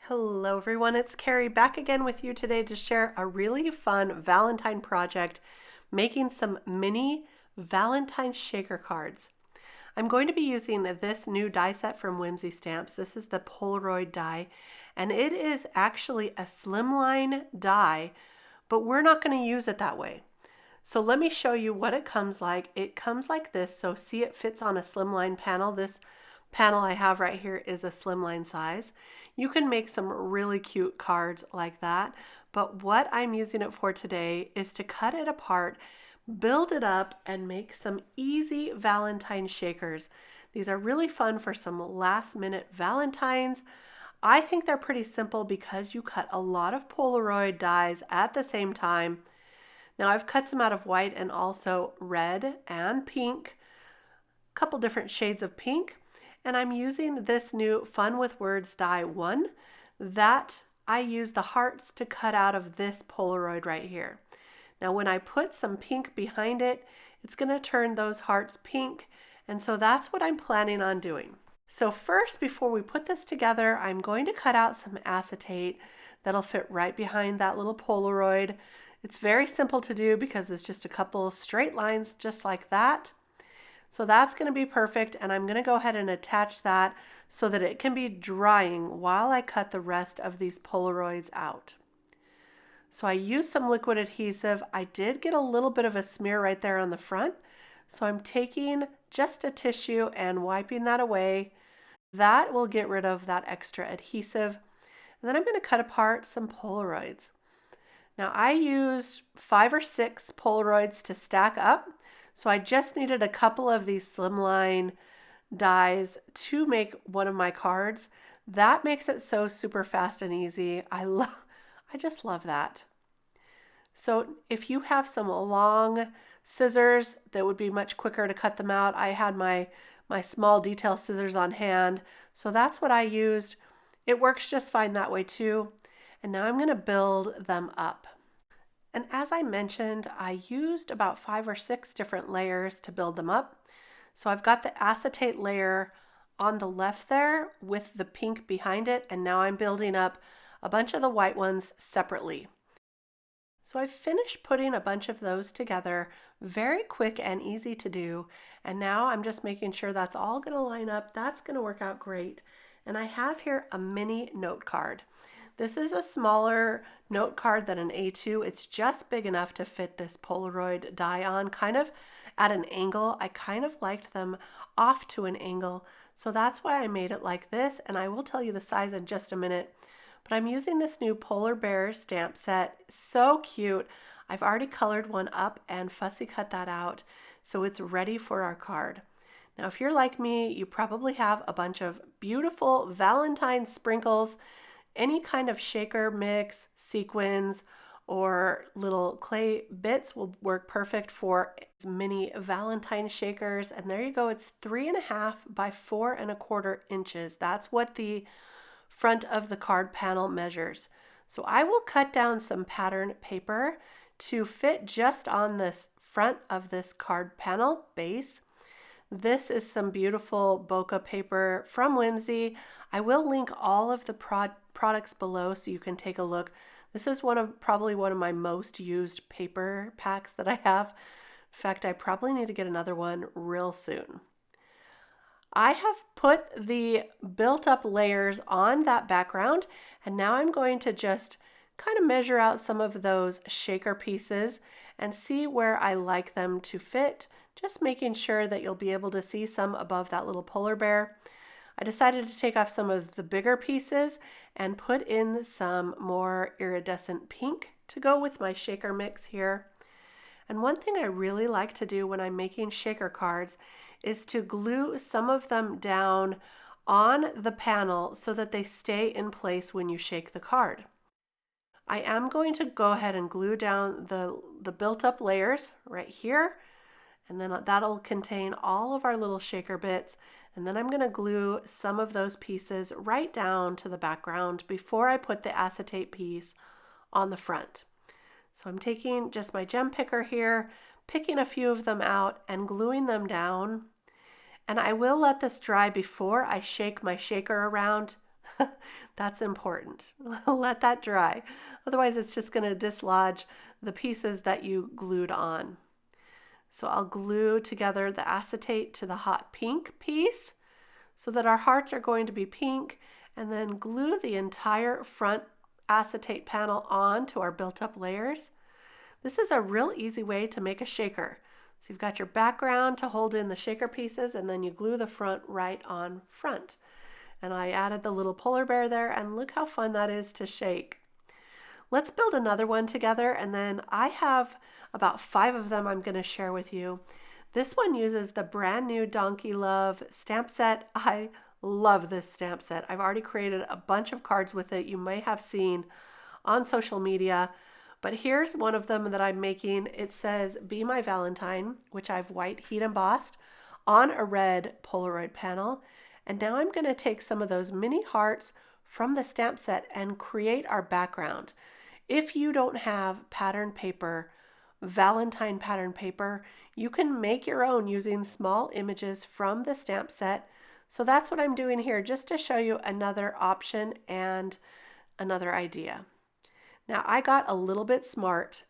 Hello everyone, it's Kari back again with you today to share a really fun Valentine project, making some mini Valentine shaker cards. I'm going to be using this new die set from Whimsy Stamps. This is the Polaroid die, and it is actually a slimline die, but we're not going to use it that way. So let me show you what it comes like. It comes like this, so see it fits on a slimline panel. This panel I have right here is a slimline size. You can make some really cute cards like that, but what I'm using it for today is to cut it apart, build it up, and make some easy Valentine shakers. These are really fun for some last minute Valentines. I think they're pretty simple because you cut a lot of Polaroid dies at the same time. Now I've cut some out of white and also red and pink, a couple different shades of pink. And I'm using this new Fun with Words die 1 that I use the hearts to cut out of this Polaroid right here. Now when I put some pink behind it, it's going to turn those hearts pink, and so that's what I'm planning on doing. So first, before we put this together, I'm going to cut out some acetate that'll fit right behind that little Polaroid. It's very simple to do because it's just a couple straight lines just like that. So that's going to be perfect, and I'm going to go ahead and attach that so that it can be drying while I cut the rest of these Polaroids out. So I used some liquid adhesive. I did get a little bit of a smear right there on the front, so I'm taking just a tissue and wiping that away. That will get rid of that extra adhesive. And then I'm going to cut apart some Polaroids. Now I used 5 or 6 Polaroids to stack up. So I just needed a couple of these slimline dies to make one of my cards. That makes it so super fast and easy. I just love that. So if you have some long scissors that would be much quicker to cut them out, I had my small detail scissors on hand. So that's what I used. It works just fine that way too. And now I'm going to build them up. And as I mentioned, I used about 5 or 6 different layers to build them up. So I've got the acetate layer on the left there with the pink behind it, and now I'm building up a bunch of the white ones separately. So I've finished putting a bunch of those together, very quick and easy to do, and now I'm just making sure that's all going to line up. That's going to work out great. And I have here a mini note card. This is a smaller note card than an A2. It's just big enough to fit this Polaroid die on, kind of at an angle. I kind of liked them off to an angle, so that's why I made it like this, and I will tell you the size in just a minute. But I'm using this new Polar Bear stamp set. So cute. I've already colored one up and fussy cut that out, so it's ready for our card. Now if you're like me, you probably have a bunch of beautiful Valentine sprinkles. Any kind of shaker mix, sequins, or little clay bits will work perfect for mini Valentine shakers. And there you go, it's 3.5 by 4.25 inches. That's what the front of the card panel measures. So I will cut down some pattern paper to fit just on this front of this card panel base. This is some beautiful bokeh paper from Whimsy. I will link all of the products below so you can take a look. This is probably one of my most used paper packs that I have. In fact, I probably need to get another one real soon. I have put the built up layers on that background, and now I'm going to just kind of measure out some of those shaker pieces and see where I like them to fit, just making sure that you'll be able to see some above that little polar bear. I decided to take off some of the bigger pieces and put in some more iridescent pink to go with my shaker mix here. And one thing I really like to do when I'm making shaker cards is to glue some of them down on the panel so that they stay in place when you shake the card. I am going to go ahead and glue down the built up layers right here, and then that'll contain all of our little shaker bits. And then I'm going to glue some of those pieces right down to the background before I put the acetate piece on the front. So I'm taking just my gem picker here, picking a few of them out and gluing them down. And I will let this dry before I shake my shaker around. That's important. Let that dry. Otherwise, it's just going to dislodge the pieces that you glued on. So I'll glue together the acetate to the hot pink piece so that our hearts are going to be pink, and then glue the entire front acetate panel on to our built-up layers. This is a real easy way to make a shaker. So you've got your background to hold in the shaker pieces, and then you glue the front right on front. And I added the little polar bear there, and look how fun that is to shake. Let's build another one together, and then I have about 5 of them I'm going to share with you. This one uses the brand new Donkey Love stamp set. I love this stamp set. I've already created a bunch of cards with it you may have seen on social media, but here's one of them that I'm making. It says Be My Valentine, which I've white heat embossed on a red Polaroid panel. And now I'm going to take some of those mini hearts from the stamp set and create our background. If you don't have pattern paper, Valentine pattern paper, you can make your own using small images from the stamp set. So that's what I'm doing here, just to show you another option and another idea. Now I got a little bit smart.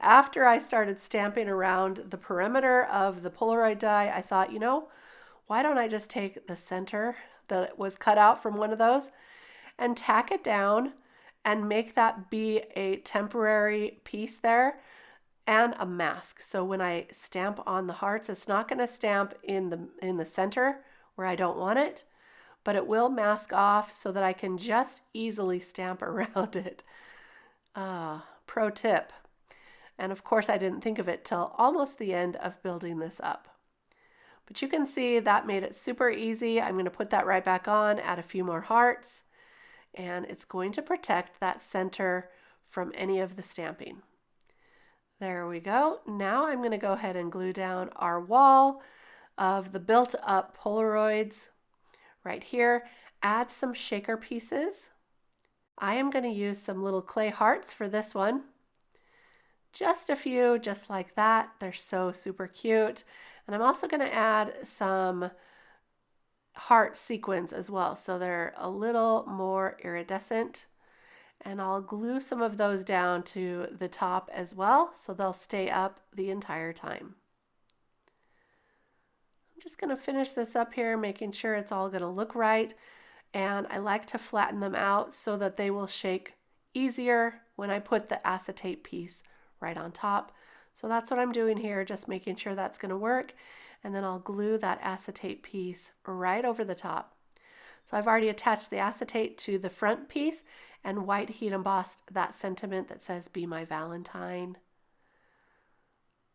After I started stamping around the perimeter of the Polaroid die, I thought, why don't I just take the center that was cut out from one of those and tack it down and make that be a temporary piece there and a mask. So when I stamp on the hearts, it's not going to stamp in the center where I don't want it, but it will mask off so that I can just easily stamp around it. Pro tip. And of course I didn't think of it till almost the end of building this up. But you can see that made it super easy. I'm going to put that right back on, add a few more hearts, and it's going to protect that center from any of the stamping. There we go. Now I'm going to go ahead and glue down our wall of the built up Polaroids right here. Add some shaker pieces. I am going to use some little clay hearts for this one. Just a few, just like that. They're so super cute. And I'm also going to add some heart sequins as well, so they're a little more iridescent. And I'll glue some of those down to the top as well, so they'll stay up the entire time. I'm just going to finish this up here, making sure it's all going to look right. And I like to flatten them out so that they will shake easier when I put the acetate piece right on top. So that's what I'm doing here, just making sure that's going to work. And then I'll glue that acetate piece right over the top. So I've already attached the acetate to the front piece and white heat embossed that sentiment that says Be My Valentine.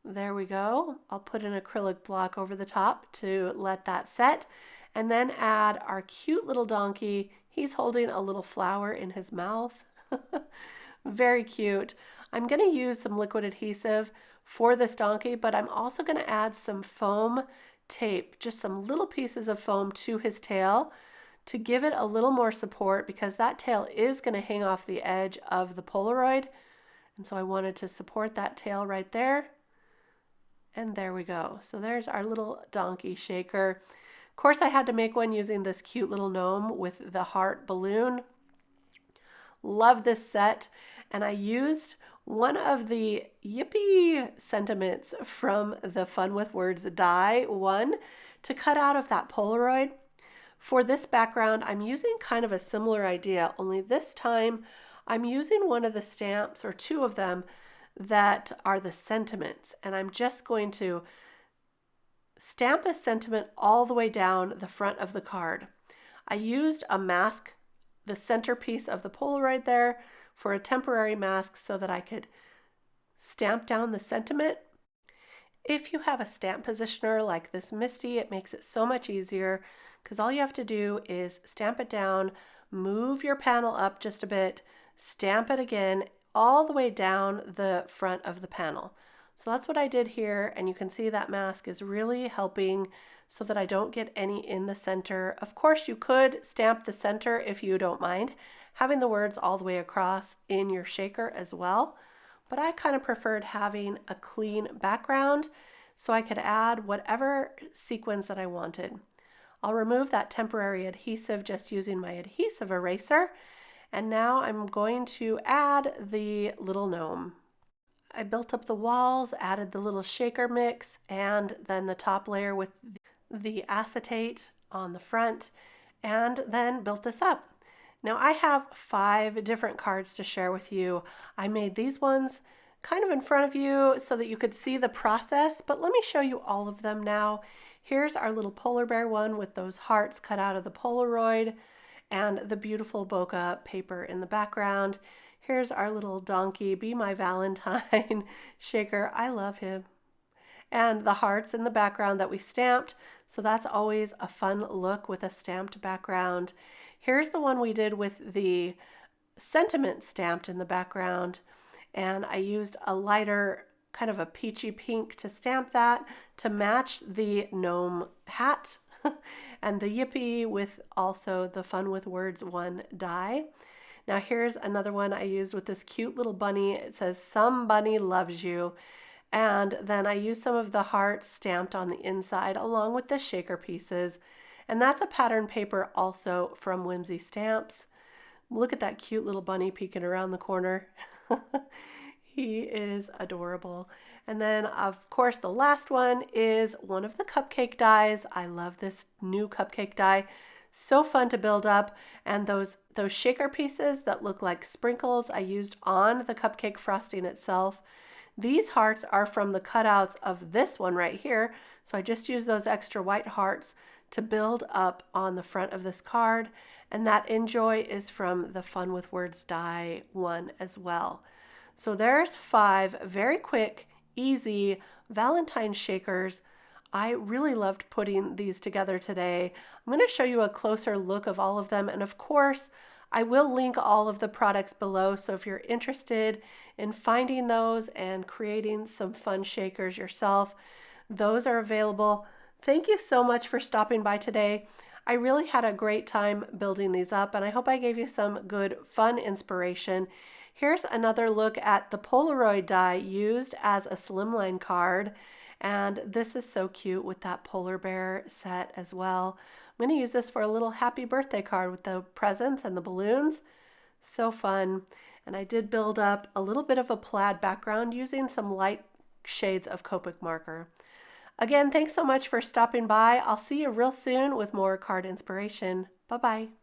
There we go. I'll put an acrylic block over the top to let that set, and then add our cute little donkey. He's holding a little flower in his mouth. Very cute. I'm going to use some liquid adhesive for this donkey, but I'm also going to add some foam tape, just some little pieces of foam to his tail to give it a little more support, because that tail is going to hang off the edge of the Polaroid. And so I wanted to support that tail right there. And there we go. So there's our little donkey shaker. Of course, I had to make one using this cute little gnome with the heart balloon. Love this set. And I used one of the Yippee sentiments from the Fun with Words die one to cut out of that Polaroid. For this background, I'm using kind of a similar idea, only this time I'm using one of the stamps, or 2 of them, that are the sentiments. And I'm just going to stamp a sentiment all the way down the front of the card. I used a mask, the centerpiece of the Polaroid there, for a temporary mask so that I could stamp down the sentiment. If you have a stamp positioner like this Misty, it makes it so much easier, because all you have to do is stamp it down, move your panel up just a bit, stamp it again all the way down the front of the panel. So that's what I did here, and you can see that mask is really helping so that I don't get any in the center. Of course, you could stamp the center if you don't mind having the words all the way across in your shaker as well, but I kind of preferred having a clean background so I could add whatever sequins that I wanted. I'll remove that temporary adhesive just using my adhesive eraser. And now I'm going to add the little gnome. I built up the walls, added the little shaker mix, and then the top layer with the acetate on the front, and then built this up. Now I have 5 different cards to share with you. I made these ones kind of in front of you so that you could see the process, but let me show you all of them now. Here's our little polar bear one with those hearts cut out of the Polaroid and the beautiful bokeh paper in the background. Here's our little donkey, Be My Valentine shaker. I love him. And the hearts in the background that we stamped, so that's always a fun look with a stamped background. Here's the one we did with the sentiment stamped in the background, and I used a lighter kind of a peachy pink to stamp that to match the gnome hat and the yippee with also the Fun with Words 1 die. Now here's another one I used with this cute little bunny. It says, Somebody Loves You. And then I used some of the hearts stamped on the inside along with the shaker pieces. And that's a pattern paper also from Whimsy Stamps. Look at that cute little bunny peeking around the corner. He is adorable. And then, of course, the last one is one of the cupcake dies. I love this new cupcake die. So fun to build up. And those shaker pieces that look like sprinkles I used on the cupcake frosting itself. These hearts are from the cutouts of this one right here. So I just used those extra white hearts to build up on the front of this card. And that Enjoy is from the Fun with Words die one as well. So there's 5 very quick, easy Valentine shakers. I really loved putting these together today. I'm going to show you a closer look of all of them. And of course, I will link all of the products below. So if you're interested in finding those and creating some fun shakers yourself, those are available. Thank you so much for stopping by today. I really had a great time building these up, and I hope I gave you some good, fun inspiration. Here's another look at the Polaroid die used as a slimline card. And this is so cute with that polar bear set as well. I'm going to use this for a little happy birthday card with the presents and the balloons. So fun. And I did build up a little bit of a plaid background using some light shades of Copic marker. Again, thanks so much for stopping by. I'll see you real soon with more card inspiration. Bye-bye.